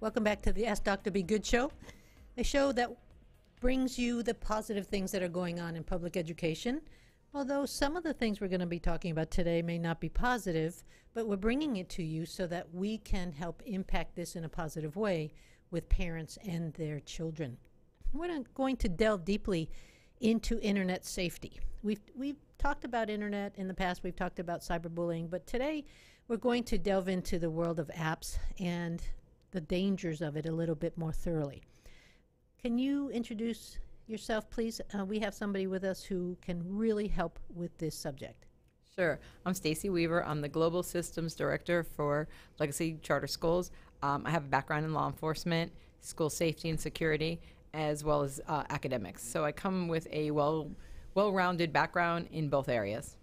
Welcome back to the Ask Dr. Be Good show, a show that brings you the positive things that are going on in public education. Although some of the things we're going to be talking about today may not be positive, but we're bringing it to you so that we can help impact this in a positive way with parents and their children. We're not going to delve deeply into internet safety. We've talked about internet in the past, we've talked about cyberbullying, but today we're going to delve into the world of apps and the dangers of it a little bit more thoroughly. Can you introduce yourself, please? We have somebody with us who can really help with this subject. Sure. I'm Stacy Weaver. I'm the Global Systems Director for Legacy Charter Schools. I have a background in law enforcement, school safety and security, as well as academics. So I come with a well-rounded background in both areas.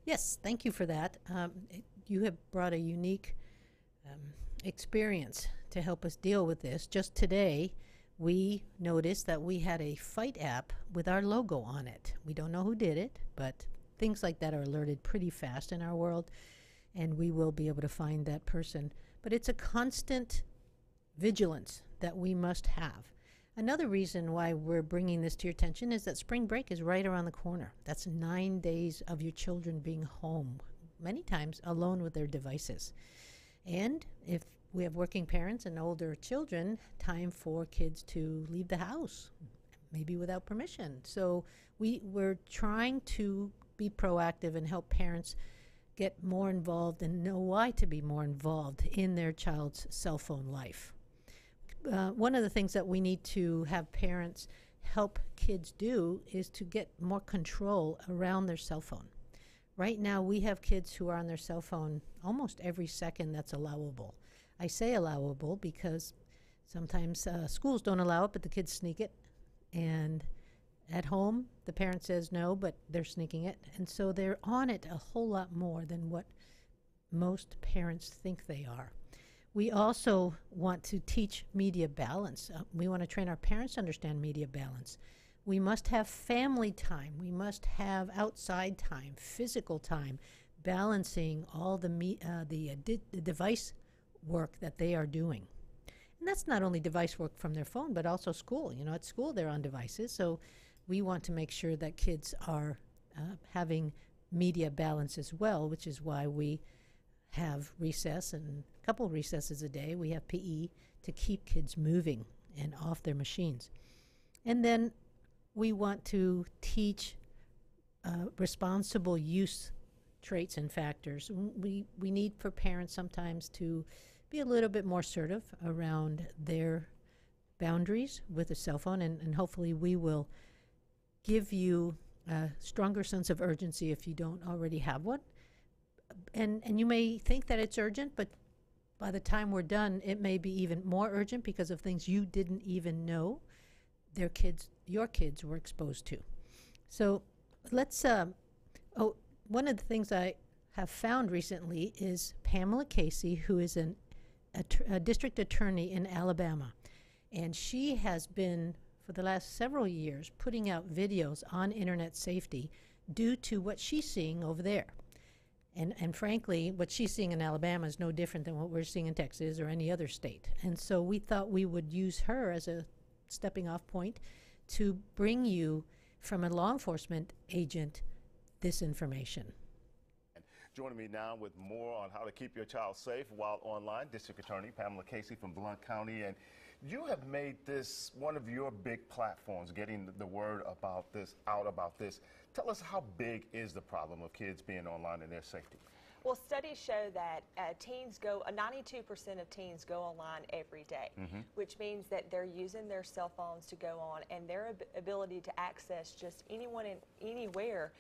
Yes, thank you for that. You have brought a unique experience to help us deal with this. Just today, we noticed that we had a fight app with our logo on it. We don't know who did it, but things like that are alerted pretty fast in our world, and we will be able to find that person. But it's a constant vigilance that we must have. Another reason why we're bringing this to your attention is that spring break is right around the corner. That's 9 days of your children being home, many times alone with their devices. And if we have working parents and older children, time for kids to leave the house, maybe without permission. So we're trying to be proactive and help parents get more involved and know why to be more involved in their child's cell phone life. One of the things that we need to have parents help kids do is to get more control around their cell phone. Right now, we have kids who are on their cell phone almost every second that's allowable. I say allowable because sometimes schools don't allow it, but the kids sneak it. And at home, the parent says no, but they're sneaking it. And so they're on it a whole lot more than what most parents think they are. We also want to teach media balance. We want to train our parents to understand media balance. We must have family time. We must have outside time, physical time, balancing all the device work that they are doing. And that's not only device work from their phone, but also school. You know, at school they're on devices, so we want to make sure that kids are having media balance as well, which is why we have recess and a couple recesses a day. We have PE to keep kids moving and off their machines. And then we want to teach responsible use traits and factors. We need for parents sometimes to be a little bit more assertive around their boundaries with a cell phone, and hopefully we will give you a stronger sense of urgency if you don't already have one. And you may think that it's urgent, but by the time we're done, it may be even more urgent because of things you didn't even know your kids were exposed to. So let's, one of the things I have found recently is Pamela Casey, who is a district attorney in Alabama. And she has been, for the last several years, putting out videos on internet safety due to what she's seeing over there. And frankly, what she's seeing in Alabama is no different than what we're seeing in Texas or any other state. And so we thought we would use her as a stepping off point to bring you, from a law enforcement agent, this information. Joining me now with more on how to keep your child safe while online, District Attorney Pamela Casey from Blount County. And you have made this one of your big platforms, getting the word about this out about this. Tell us, how big is the problem of kids being online and their safety? Well, studies show that 92% of teens go online every day, which means that they're using their cell phones to go on, and their ability to access just anyone and anywhere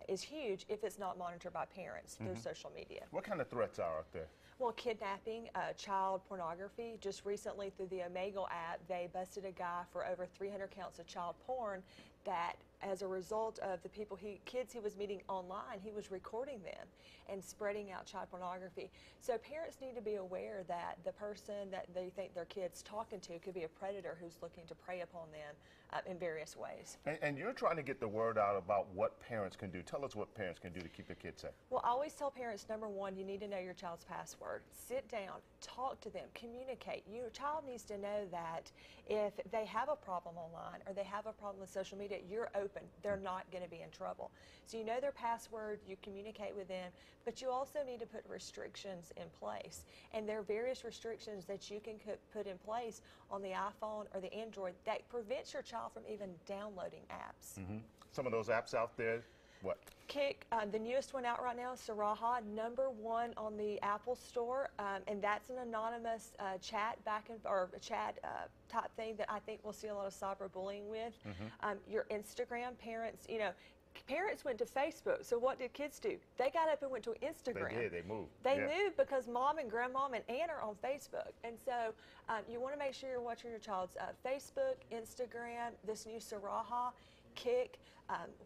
is huge if it's not monitored by parents through social media. What kind of threats are out there? Well, kidnapping, child pornography. Just recently through the Omegle app, they busted a guy for over 300 counts of child porn that as a result of the kids he was meeting online, he was recording them and spreading out child pornography. So parents need to be aware that the person that they think their kid's talking to could be a predator who's looking to prey upon them in various ways. And you're trying to get the word out about what parents can do. Tell us what parents can do to keep their kids safe. Well, I always tell parents, number one, you need to know your child's password. Sit down, talk to them, communicate. Your child needs to know that if they have a problem online or they have a problem with social media, you're open. They're not going to be in trouble. So you know their password, you communicate with them, but you also need to put restrictions in place. And there are various restrictions that you can put in place on the iPhone or the Android that prevents your child from even downloading apps. Some of those apps out there, what? Kik, the newest one out right now is Saraha, #1 on the Apple Store, and that's an anonymous chat type thing that I think we'll see a lot of cyberbullying with. Your Instagram, parents went to Facebook, so what did kids do? They got up and went to Instagram. They did, they moved. They moved because mom and grandmom and aunt are on Facebook. And so you want to make sure you're watching your child's Facebook, Instagram, this new Saraha, Kik,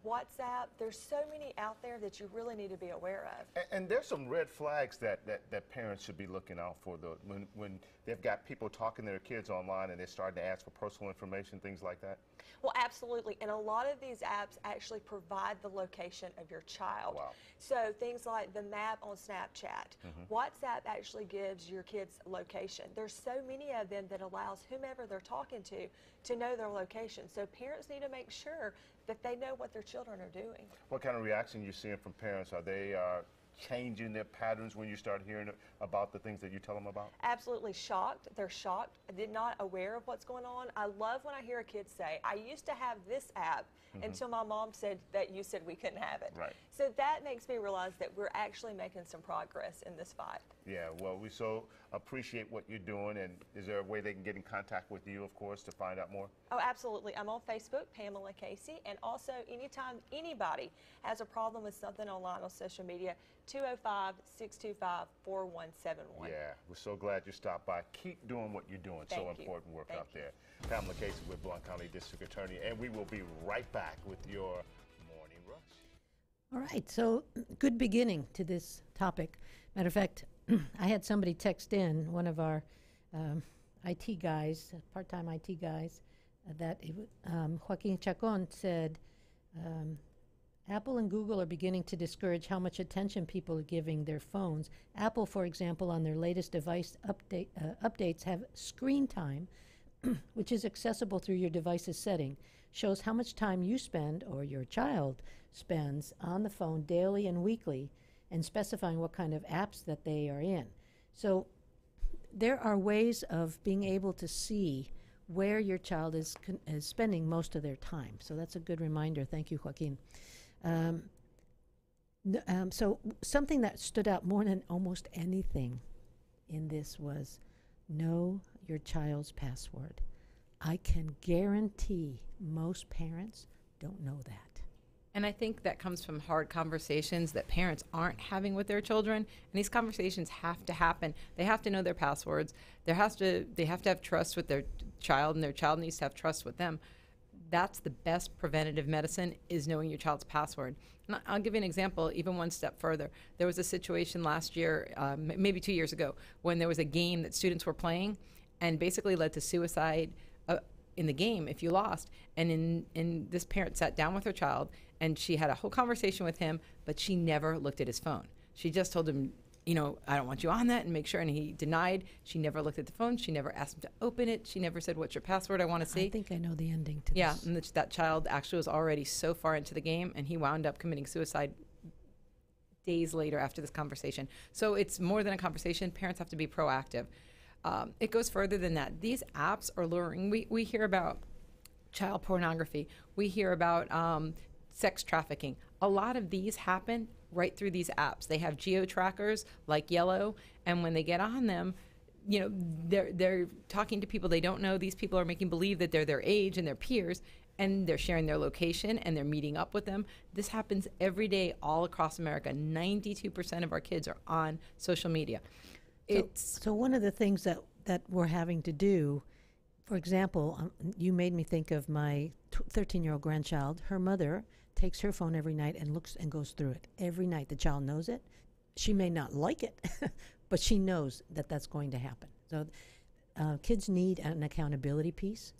WhatsApp. There's so many out there that you really need to be aware of. And there's some red flags that parents should be looking out for, though, when they've got people talking to their kids online and they're starting to ask for personal information, things like that. Well, absolutely. And a lot of these apps actually provide the location of your child. Wow. So things like the map on Snapchat. WhatsApp actually gives your kids location. There's so many of them that allows whomever they're talking to know their location. So parents need to make sure that they know what their children are doing. What kind of reaction you're seeing from parents? Are they changing their patterns when you start hearing about the things that you tell them about? Absolutely shocked. They're shocked. They're not aware of what's going on. I love when I hear a kid say, I used to have this app until my mom said that you said we couldn't have it. Right. So that makes me realize that we're actually making some progress in this fight. Yeah, well, we so appreciate what you're doing. And is there a way they can get in contact with you, of course, to find out more? Oh, absolutely. I'm on Facebook, Pamela Casey. And also, anytime anybody has a problem with something online on social media, 205-625-4171. Yeah, we're so glad you stopped by. Keep doing what you're doing. Thank so you. important work Thank out you. there. Pamela Casey with Blount County District Attorney. And we will be right back with your Morning Rush. All right, so good beginning to this topic. Matter of fact, I had somebody text in, one of our IT guys, part-time IT guys, that Joaquin Chacon said, Apple and Google are beginning to discourage how much attention people are giving their phones. Apple, for example, on their latest device updates have screen time, which is accessible through your device's setting, shows how much time you spend or your child spends on the phone daily and weekly, and specifying what kind of apps that they are in. So there are ways of being able to see where your child is spending most of their time. So that's a good reminder. Thank you, Joaquin. So something that stood out more than almost anything in this was know your child's password. I can guarantee most parents don't know that. And I think that comes from hard conversations that parents aren't having with their children. And these conversations have to happen. They have to know their passwords. They have to have trust with their child, and their child needs to have trust with them. That's the best preventative medicine, is knowing your child's password. And I'll give you an example, even one step further. There was a situation last year, maybe 2 years ago, when there was a game that students were playing and basically led to suicide in the game if you lost. And this parent sat down with her child, and she had a whole conversation with him, but she never looked at his phone. She just told him, I don't want you on that, and make sure. And he denied. She never looked at the phone. She never asked him to open it. She never said, what's your password? I want to see. I think I know the ending to yeah, this. and that child actually was already so far into the game, and he wound up committing suicide days later after this conversation. So it's more than a conversation. Parents have to be proactive. It goes further than that. These apps are luring. We hear about child pornography. We hear about sex trafficking. A lot of these happen right through these apps. They have geo-trackers like Yellow, and when they get on them, they're talking to people they don't know. These people are making believe that they're their age and their peers, and they're sharing their location, and they're meeting up with them. This happens every day all across America. 92% of our kids are on social media. So one of the things that we're having to do, for example, you made me think of my 13-year-old grandchild, her mother takes her phone every night and looks and goes through it. Every night. The child knows it. She may not like it, but she knows that that's going to happen. So kids need an accountability piece,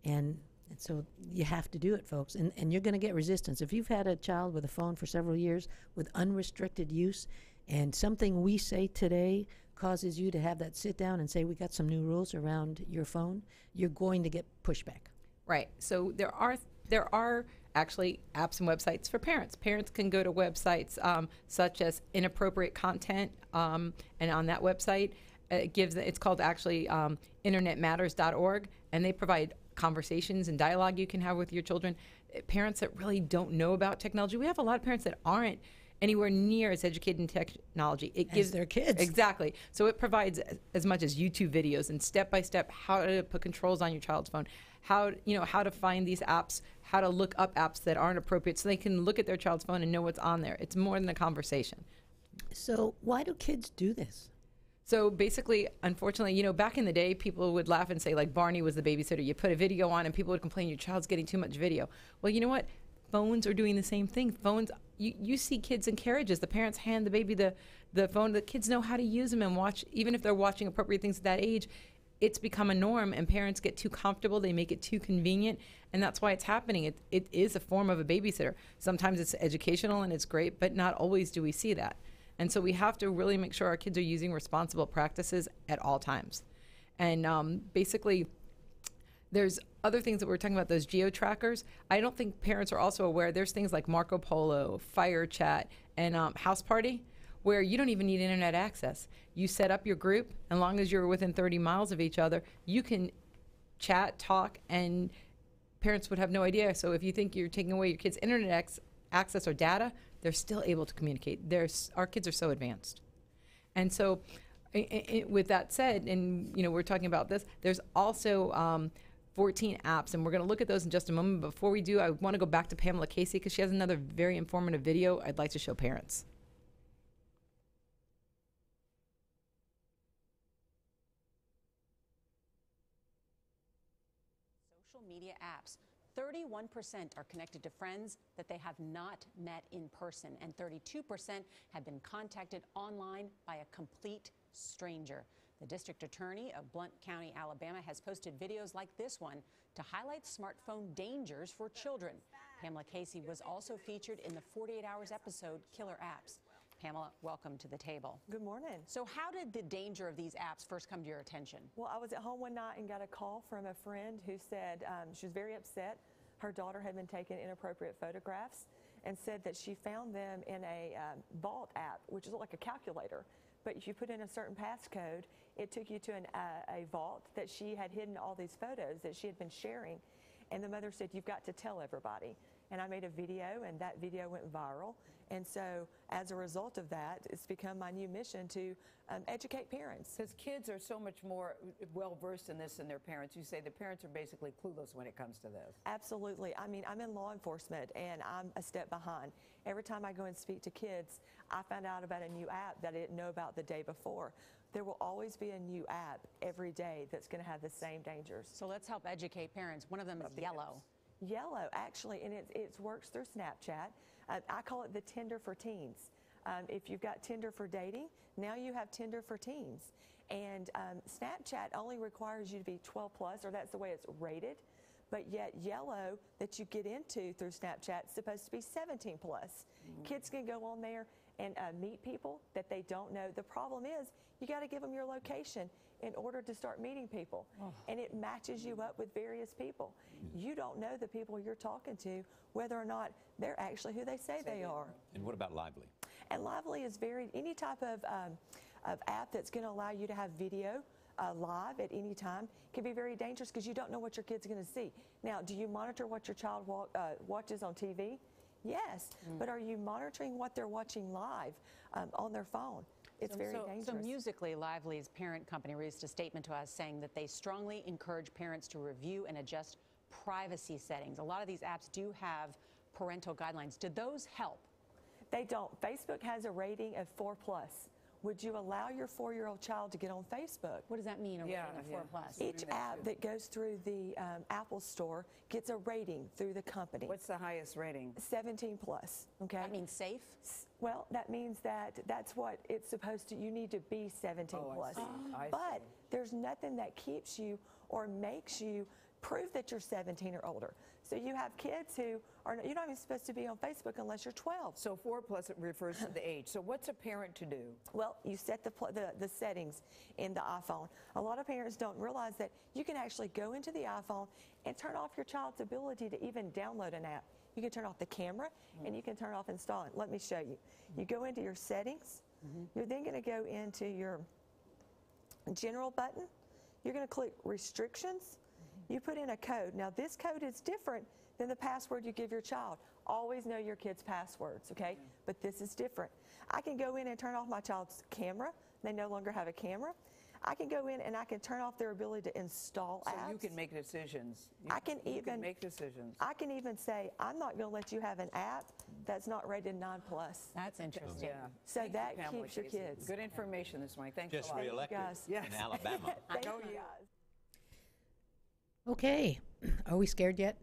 and so you have to do it, folks. And you're going to get resistance. If you've had a child with a phone for several years with unrestricted use, and something we say today causes you to have that sit down and say, we got some new rules around your phone, you're going to get pushback. Right. So there are actually apps and websites for parents. Parents can go to websites such as Inappropriate Content, and on that website, it's called actually internetmatters.org, and they provide conversations and dialogue you can have with your children. Parents that really don't know about technology, we have a lot of parents that aren't anywhere near as educated in technology. It gives their kids. Exactly. So it provides as much as YouTube videos and step-by-step how to put controls on your child's phone, how to find these apps, how to look up apps that aren't appropriate so they can look at their child's phone and know what's on there. It's more than a conversation. So why do kids do this? So basically, unfortunately, back in the day, people would laugh and say, like, Barney was the babysitter. You put a video on and people would complain, your child's getting too much video. Well, you know what? Phones are doing the same thing. Phones, you see kids in carriages. The parents hand the baby the phone. The kids know how to use them and watch, even if they're watching appropriate things at that age. It's become a norm, and parents get too comfortable. They make it too convenient, and that's why it's happening. It is a form of a babysitter. Sometimes it's educational and it's great, but not always do we see that. And so we have to really make sure our kids are using responsible practices at all times. And basically, there's other things that we're talking about, those geo-trackers. I don't think parents are also aware. There's things like Marco Polo, Fire Chat, and House Party, where you don't even need internet access. You set up your group, as long as you're within 30 miles of each other, you can chat, talk, and parents would have no idea. So if you think you're taking away your kids' internet access or data, they're still able to communicate. Our kids are so advanced. And so with that said, and we're talking about this, there's also 14 apps, and we're going to look at those in just a moment. Before we do, I want to go back to Pamela Casey because she has another very informative video I'd like to show parents. Social media apps. 31% are connected to friends that they have not met in person, and 32% have been contacted online by a complete stranger. The district attorney of Blount County, Alabama, has posted videos like this one to highlight smartphone dangers for children. Pamela Casey was also featured in the 48 Hours episode, Killer Apps. Pamela, welcome to the table. Good morning. So how did the danger of these apps first come to your attention? Well, I was at home one night and got a call from a friend who said she was very upset. Her daughter had been taking inappropriate photographs and said that she found them in a Vault app, which is like a calculator. But if you put in a certain passcode, it took you to a vault that she had hidden all these photos that she had been sharing. And the mother said, you've got to tell everybody. And I made a video, and that video went viral. And so as a result of that, it's become my new mission to educate parents. Because kids are so much more well-versed in this than their parents. You say the parents are basically clueless when it comes to this. Absolutely. I mean, I'm in law enforcement, and I'm a step behind. Every time I go and speak to kids, I find out about a new app that I didn't know about the day before. There will always be a new app every day that's going to have the same dangers. So let's help educate parents. One of them is Yellow. Yellow, actually, and it works through Snapchat. I call it the Tinder for teens. If you've got Tinder for dating, now you have Tinder for teens. And Snapchat only requires you to be 12 plus, or that's the way it's rated. But yet Yellow that you get into through Snapchat is supposed to be 17 plus. Kids can go on there and meet people that they don't know. The problem is you got to give them your location in order to start meeting people. And it matches you up with various people. You don't know the people you're talking to, whether or not they're actually who they say they are. And what about Lively? And Lively is any type of app that's going to allow you to have video live at any time can be very dangerous because you don't know what your kid's going to see. Now, do you monitor what your child watches on TV? Yes, but are you monitoring what they're watching live on their phone? It's very dangerous. So Musically, Lively's parent company released a statement to us saying that they strongly encourage parents to review and adjust privacy settings. A lot of these apps do have parental guidelines. Did those help? They don't. Facebook has a rating of 4+, would you allow your 4-year-old child to get on Facebook? What does that mean? Are we Yeah, in a 4 plus? Each app that goes through the Apple Store gets a rating through the company. What's the highest rating? 17 plus, okay? That means safe? Well, that means that that's what it's supposed to, you need to be 17 plus. I But see. there's nothing that keeps you or makes you prove that you're 17 or older. So you have kids who are, you're not even supposed to be on Facebook unless you're 12. So 4 plus it refers to the age. So what's a parent to do? Well, you set the settings in the iPhone. A lot of parents don't realize that you can actually go into the iPhone and turn off your child's ability to even download an app. You can turn off the camera and you can turn off installing. Let me show you. You go into your settings. You're then going to go into your general button. You're going to click restrictions. You put in a code. Now this code is different than the password you give your child. Always know your kid's passwords, okay? But this is different. I can go in and turn off my child's camera. They no longer have a camera. I can go in and I can turn off their ability to install So apps. you can make decisions. You can make decisions. I can even say, I'm not going to let you have an app that's not rated 9 plus. That's interesting. Yeah. So Thank you, that Pamela keeps your Casey. kids. Good information this morning. Thanks Just a lot. reelected guys. Yes. in Alabama. Thank Go you, you. guys. Okay. Are we scared yet?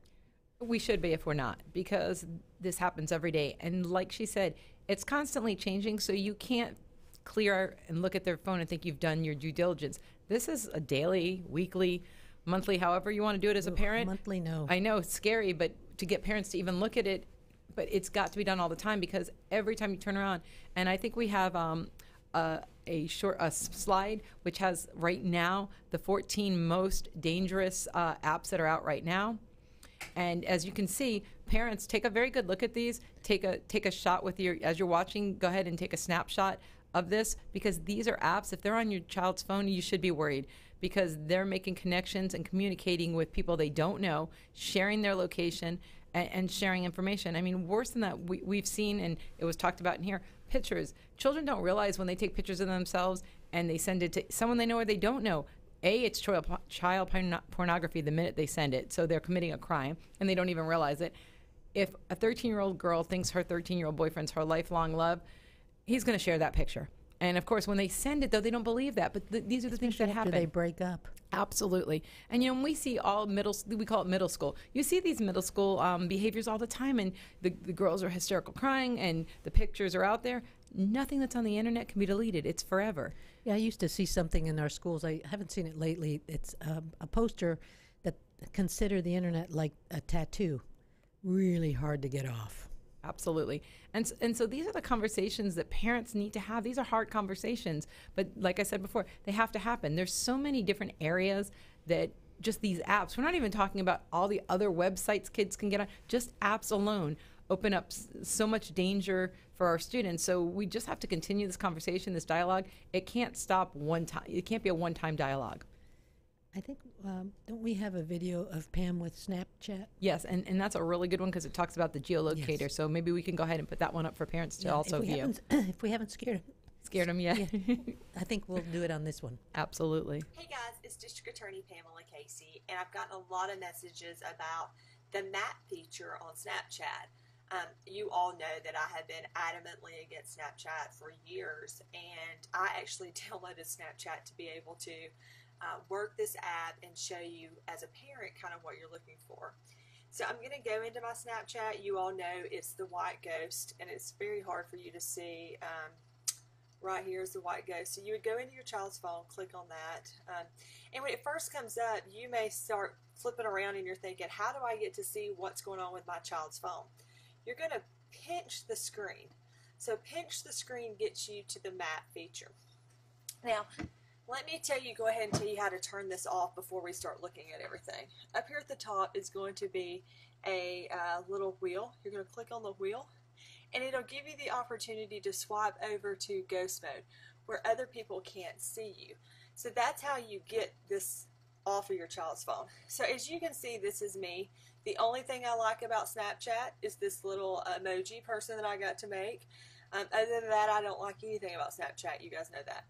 We should be if we're not, because this happens every day. And like she said, it's constantly changing, so you can't clear and look at their phone and think you've done your due diligence. This is a daily, weekly, monthly, however you want to do it as a parent. Monthly, no. I know it's scary, but to get parents to even look at it, but it's got to be done all the time, because every time you turn around, and I think we have a slide which has right now the 14 most dangerous apps that are out right now. And as you can see, parents, take a very good look at these. Take a shot with as you're watching, go ahead and take a snapshot of this, because these are apps. If they're on your child's phone, you should be worried, because they're making connections and communicating with people they don't know, sharing their location and sharing information. I mean, worse than that, we've seen, and it was talked about in here, pictures. Children don't realize when they take pictures of themselves and they send it to someone they know or they don't know. It's child pornography the minute they send it, so they're committing a crime, and they don't even realize it. If a 13-year-old girl thinks her 13-year-old boyfriend's her lifelong love, he's going to share that picture. And of course, when they send it, though, they don't believe that. But these are the things that After happen. they break up. Absolutely. And, when we see we call it middle school. You see these middle school behaviors all the time, and the girls are hysterical crying, and the pictures are out there. Nothing that's on the internet can be deleted. It's forever. Yeah, I used to see something in our schools. I haven't seen it lately. It's a poster that consider the internet like a tattoo. Really hard to get off. Absolutely. And so these are the conversations that parents need to have. These are hard conversations, but like I said before, they have to happen. There's so many different areas that just these apps, we're not even talking about all the other websites kids can get on, just apps alone open up so much danger for our students. So we just have to continue this conversation, this dialogue. It can't stop one time. It can't be a one-time dialogue. I think, don't we have a video of Pam with Snapchat? Yes, and that's a really good one, because it talks about the geolocator. Yes. So maybe we can go ahead and put that one up for parents to also if we view. haven't- If we haven't scared Scared them yet? I think we'll do it on this one. Absolutely. Hey guys, it's District Attorney Pamela Casey, and I've gotten a lot of messages about the map feature on Snapchat. You all know that I have been adamantly against Snapchat for years, and I actually downloaded Snapchat to be able to work this app and show you as a parent kind of what you're looking for. So I'm going to go into my Snapchat. You all know it's the white ghost, and it's very hard for you to see. Right here is the white ghost. So you would go into your child's phone, click on that, and when it first comes up, you may start flipping around and you're thinking, how do I get to see what's going on with my child's phone? You're going to pinch the screen. So pinch the screen gets you to the map feature. Now, let me go ahead and tell you how to turn this off before we start looking at everything. Up here at the top is going to be a little wheel. You're going to click on the wheel, and it'll give you the opportunity to swipe over to ghost mode, where other people can't see you. So that's how you get this off of your child's phone. So as you can see, this is me. The only thing I like about Snapchat is this little emoji person that I got to make. Other than that, I don't like anything about Snapchat. You guys know that.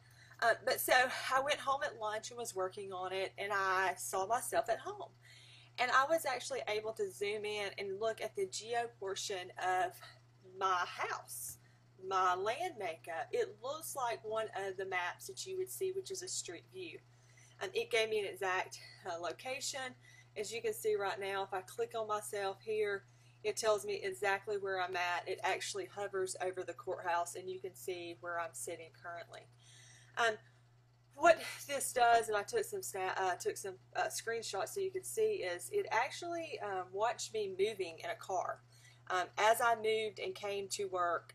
But so I went home at lunch and was working on it, and I saw myself at home. And I was actually able to zoom in and look at the geo portion of my house. my land makeup, it looks like one of the maps that you would see, which is a street view. It gave me an exact location. As you can see right now, if I click on myself here, it tells me exactly where I'm at. It actually hovers over the courthouse, and you can see where I'm sitting currently. What this does, and I took some screenshots so you could see, is it actually watched me moving in a car. As I moved and came to work,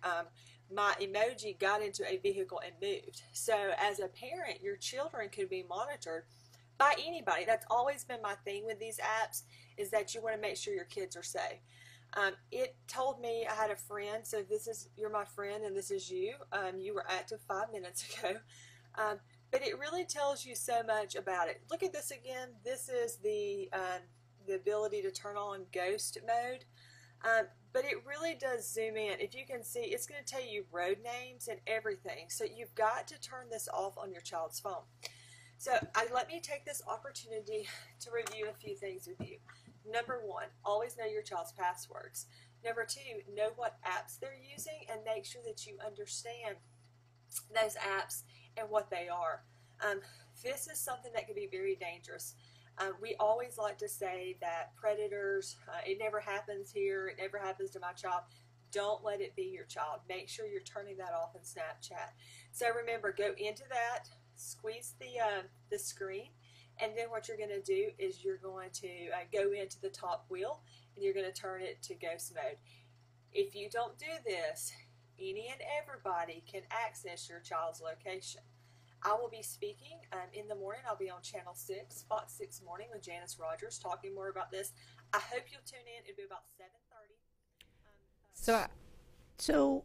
my emoji got into a vehicle and moved. So as a parent, your children could be monitored by anybody. That's always been my thing with these apps, is that you want to make sure your kids are safe. It told me I had a friend, so you're my friend and this is you. You were active 5 minutes ago. But it really tells you so much about it. Look at this again. This is the ability to turn on ghost mode. But it really does zoom in. If you can see, it's going to tell you road names and everything. So you've got to turn this off on your child's phone. So let me take this opportunity to review a few things with you. Number one, always know your child's passwords. Number two, know what apps they're using and make sure that you understand those apps and what they are. This is something that can be very dangerous. We always like to say that predators, it never happens here, it never happens to my child. Don't let it be your child. Make sure you're turning that off in Snapchat. So remember, go into that, squeeze the screen, and then what you're going to do is you're going to go into the top wheel, and you're going to turn it to ghost mode. If you don't do this, any and everybody can access your child's location. I will be speaking in the morning. I'll be on Channel 6, Fox 6 Morning with Janice Rogers, talking more about this. I hope you'll tune in. It'll be about 7:30. So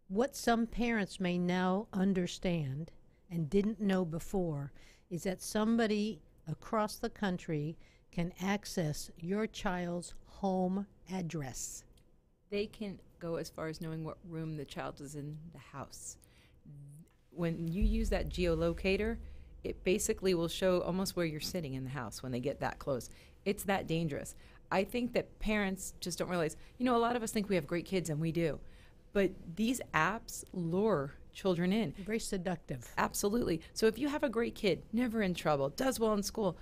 what some parents may now understand and didn't know before is that somebody across the country can access your child's home address. They can go as far as knowing what room the child is in the house. When you use that geolocator, it basically will show almost where you're sitting in the house when they get that close. It's that dangerous. I think that parents just don't realize, a lot of us think we have great kids, and we do. But these apps lure children in. Very seductive. Absolutely. So if you have a great kid, never in trouble, does well in school,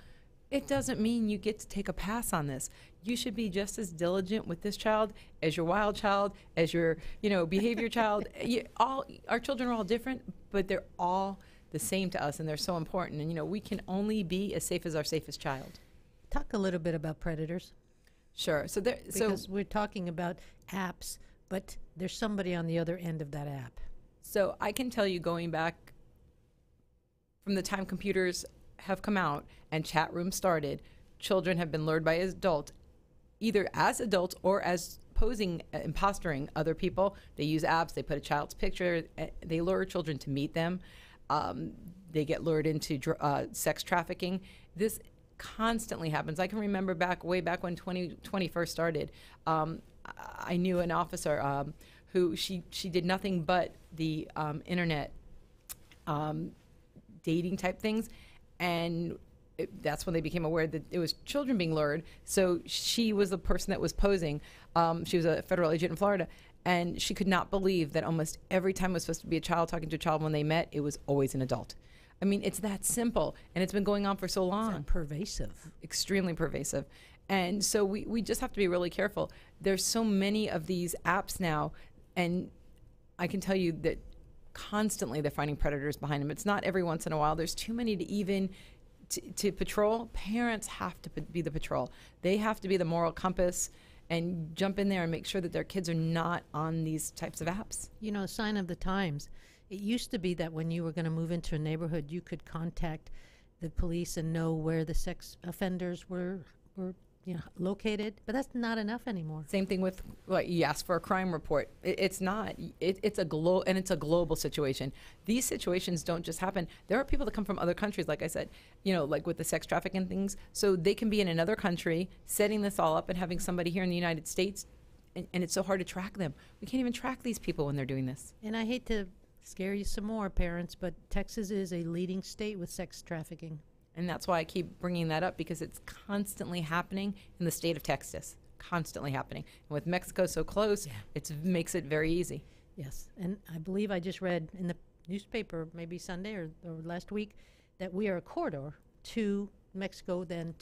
it doesn't mean you get to take a pass on this. You should be just as diligent with this child as your wild child, as your, behavior child. Our children are all different, but they're all the same to us, and they're so important. And, we can only be as safe as our safest child. Talk a little bit about predators. Sure. Because we're talking about apps, but there's somebody on the other end of that app. So I can tell you, going back from the time computers have come out and chat rooms started, children have been lured by adults, either as adults or as impostoring other people. They use apps, they put a child's picture, they lure children to meet them. They get lured into sex trafficking. This constantly happens. I can remember way back when 2020 first started. I knew an officer who she did nothing but the internet dating type things, and that's when they became aware that it was children being lured. So she was the person that was posing. She was a federal agent in Florida, and she could not believe that almost every time it was supposed to be a child talking to a child when they met, it was always an adult. I mean, it's that simple, and it's been going on for so long. It's pervasive. Extremely pervasive. And so we just have to be really careful. There's so many of these apps now, and I can tell you that constantly they're finding predators behind them. It's not every once in a while. There's too many to even to patrol. Parents have to be the patrol. They have to be the moral compass and jump in there and make sure that their kids are not on these types of apps. A sign of the times. It used to be that when you were going to move into a neighborhood, you could contact the police and know where the sex offenders were located, but that's not enough anymore. Same thing with you ask for a crime report. It's not. It's a global situation. These situations don't just happen. There are people that come from other countries, like I said, like with the sex trafficking things. So they can be in another country, setting this all up and having somebody here in the United States, and it's so hard to track them. We can't even track these people when they're doing this. And I hate to scare you some more, parents, but Texas is a leading state with sex trafficking. And that's why I keep bringing that up, because it's constantly happening in the state of Texas, constantly happening. And with Mexico so close, it makes it very easy. Yes, and I believe I just read in the newspaper maybe Sunday or last week that we are a corridor to Mexico, then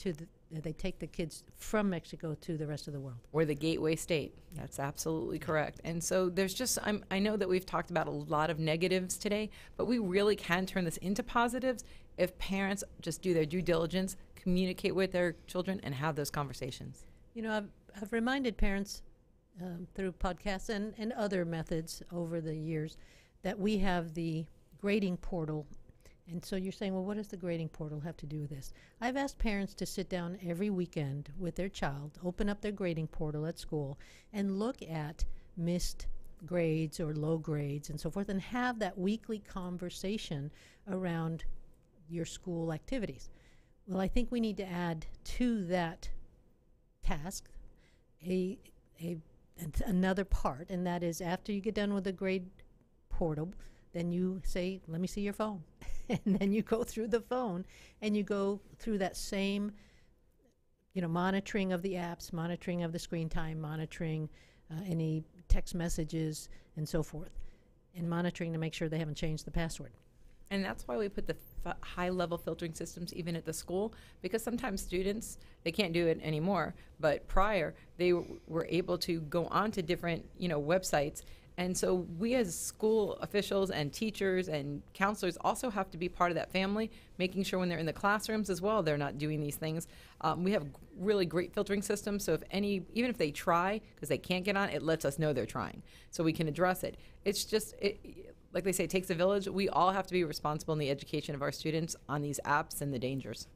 they take the kids from Mexico to the rest of the world. We're the gateway state. That's absolutely correct. And so there's just, I know that we've talked about a lot of negatives today, but we really can turn this into positives if parents just do their due diligence, communicate with their children, and have those conversations. You know, I've reminded parents through podcasts and other methods over the years that we have the grading portal. And so you're saying, well, what does the grading portal have to do with this? I've asked parents to sit down every weekend with their child, open up their grading portal at school, and look at missed grades or low grades and so forth, and have that weekly conversation around your school activities. Well, I think we need to add to that task another part, and that is after you get done with the grade portal, then you say, let me see your phone. And then you go through the phone and you go through that same, monitoring of the apps, monitoring of the screen time, monitoring any text messages and so forth, and monitoring to make sure they haven't changed the password. And that's why we put the high-level filtering systems even at the school, because sometimes students, they can't do it anymore, but prior, they were able to go onto different, websites. And so we as school officials and teachers and counselors also have to be part of that family, making sure when they're in the classrooms as well, they're not doing these things. We have really great filtering systems, so even if they try, because they can't get on, it lets us know they're trying, so we can address it. It's just, like they say, it takes a village. We all have to be responsible in the education of our students on these apps and the dangers.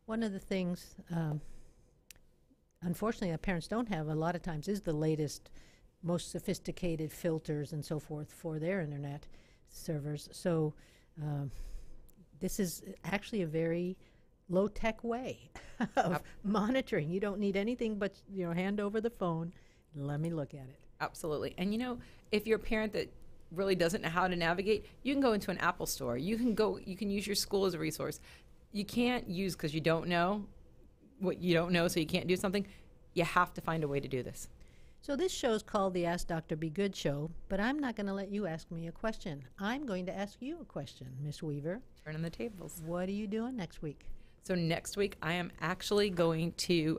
One of the things, unfortunately, that parents don't have a lot of times is the latest, most sophisticated filters and so forth for their internet servers. So this is actually a very low-tech way of monitoring. You don't need anything but hand over the phone. Let me look at it. Absolutely. And if you're a parent that really doesn't know how to navigate, you can go into an Apple store. You can use your school as a resource. You can't use because you don't know what you don't know, so you can't do something. You have to find a way to do this. So this show is called the Ask Dr. Be Good Show, but I'm not going to let you ask me a question. I'm going to ask you a question, Miss Weaver. Turning the tables. What are you doing next week? So next week, I am actually going to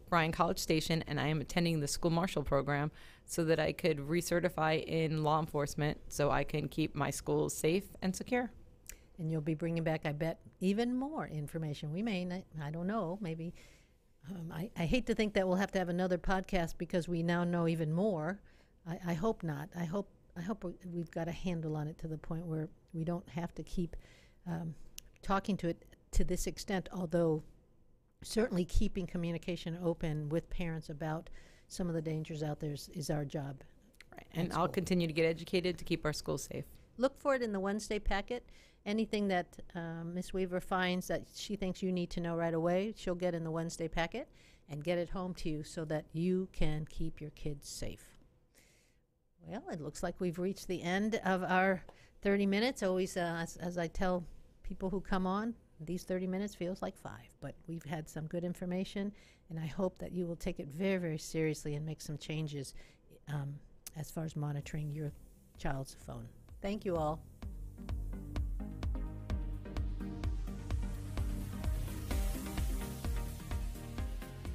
Bryan College Station, and I am attending the school marshal program so that I could recertify in law enforcement so I can keep my schools safe and secure. And you'll be bringing back, I bet, even more information. We may, I don't know, maybe. I hate to think that we'll have to have another podcast because we now know even more. I hope not. I hope we've got a handle on it to the point where we don't have to keep talking to it to this extent, although certainly keeping communication open with parents about some of the dangers out there is our job. Right. And I'll continue to get educated to keep our schools safe. Look for it in the Wednesday packet. Anything that Ms. Weaver finds that she thinks you need to know right away, she'll get in the Wednesday packet and get it home to you so that you can keep your kids safe. Well, it looks like we've reached the end of our 30 minutes. Always, as I tell people who come on, these 30 minutes feels like 5, but we've had some good information, and I hope that you will take it very, very seriously and make some changes as far as monitoring your child's phone. Thank you all.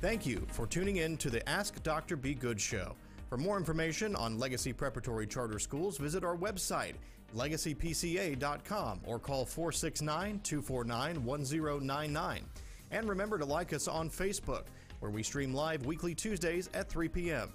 Thank you for tuning in to the Ask Dr. Be Good show. For more information on Legacy Preparatory Charter Schools, visit our website, legacypca.com, or call 469-249-1099. And remember to like us on Facebook, where we stream live weekly Tuesdays at 3 p.m.